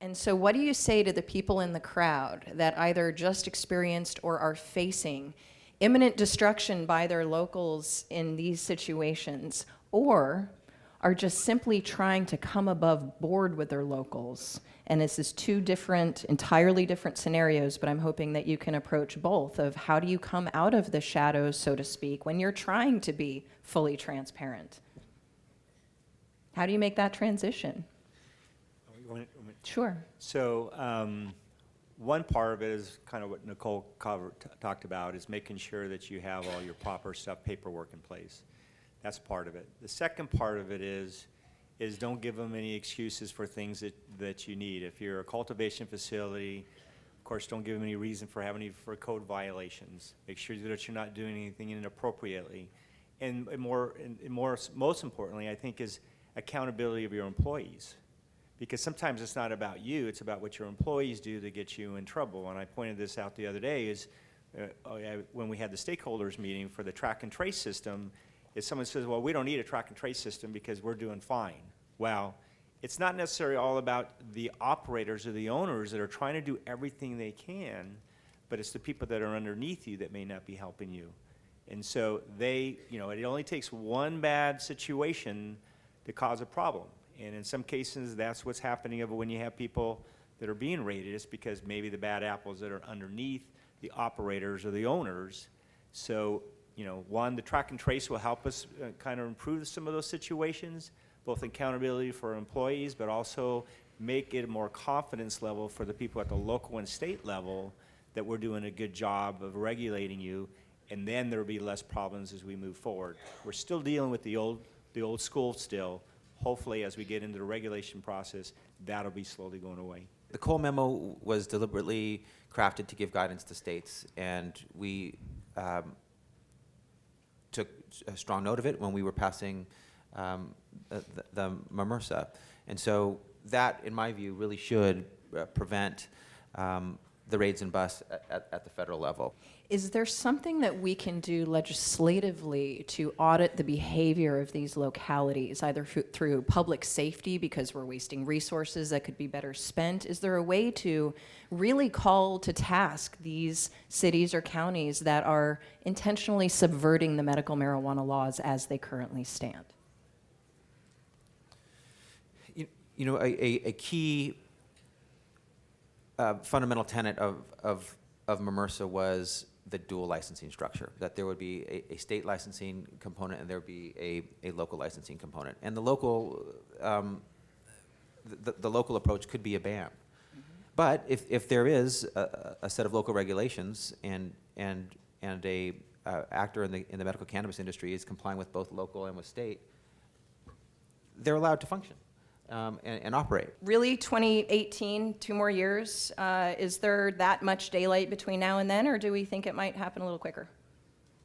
And so what do you say to the people in the crowd that either just experienced or are facing imminent destruction by their locals in these situations, or are just simply trying to come above board with their locals? And this is two different, entirely different scenarios, but I'm hoping that you can approach both of how do you come out of the shadows, so to speak, when you're trying to be fully transparent? How do you make that transition? Sure. So one part of it is kind of what Nicole talked about, is making sure that you have all your proper stuff, paperwork in place. That's part of it. The second part of it is don't give them any excuses for things that you need. If you're a cultivation facility, of course, don't give them any reason for having for code violations. Make sure that you're not doing anything inappropriately. And most importantly, I think, is accountability of your employees. Because sometimes it's not about you, it's about what your employees do to get you in trouble. And I pointed this out the other day, is when we had the stakeholders meeting for the track and trace system, is someone says, well, we don't need a track and trace system because we're doing fine. Well, it's not necessarily all about the operators or the owners that are trying to do everything they can, but it's the people that are underneath you that may not be helping you. And so it only takes one bad situation to cause a problem. And in some cases, that's what's happening when you have people that are being raided. It's because maybe the bad apples that are underneath the operators or the owners. So, one, the track and trace will help us kind of improve some of those situations, both accountability for employees, but also make it a more confidence level for the people at the local and state level that we're doing a good job of regulating you, and then there will be less problems as we move forward. We're still dealing with the old school still. Hopefully, as we get into the regulation process, that'll be slowly going away. The Cole memo was deliberately crafted to give guidance to states, and we took a strong note of it when we were passing the MRSA. And so that, in my view, really should prevent the raids and busts at the federal level. Is there something that we can do legislatively to audit the behavior of these localities, either through public safety, because we're wasting resources that could be better spent? Is there a way to really call to task these cities or counties that are intentionally subverting the medical marijuana laws as they currently stand? A key fundamental tenet of MRSA was the dual licensing structure, that there would be a state licensing component and there would be a local licensing component. And the local approach could be a ban. Mm-hmm. But if there is a set of local regulations and a actor in the medical cannabis industry is complying with both local and with state, they're allowed to function. And operate. Really, 2018, 2 more years? Is there that much daylight between now and then, or do we think it might happen a little quicker?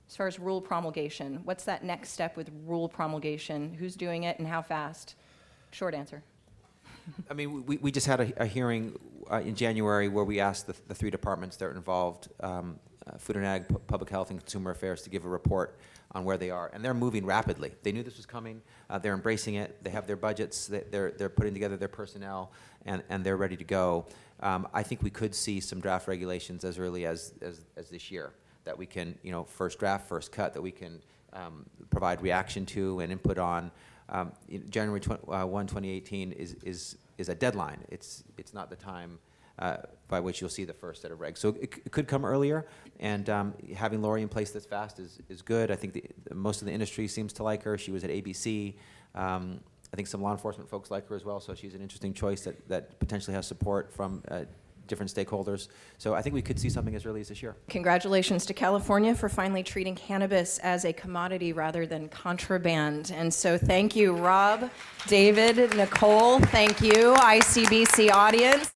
As far as rule promulgation, what's that next step with rule promulgation? Who's doing it and how fast? Short answer. I mean, we just had a hearing in January where we asked the 3 departments that are involved, Food and Ag, Public Health, and Consumer Affairs, to give a report on where they are, and they're moving rapidly. They knew this was coming. They're embracing it. They have their budgets. They're putting together their personnel, and they're ready to go. I think we could see some draft regulations as early as this year that we can, first draft, first cut, that we can provide reaction to and input on. January 1, 2018 is a deadline. It's not the time by which you'll see the first set of regs. So it could come earlier, and having Lori in place this fast is good. I think most of the industry seems to like her. She was at ABC. I think some law enforcement folks like her as well, so she's an interesting choice that potentially has support from different stakeholders. So I think we could see something as early as this year. Congratulations to California for finally treating cannabis as a commodity rather than contraband. And so thank you, Rob, David, Nicole. Thank you, ICBC audience.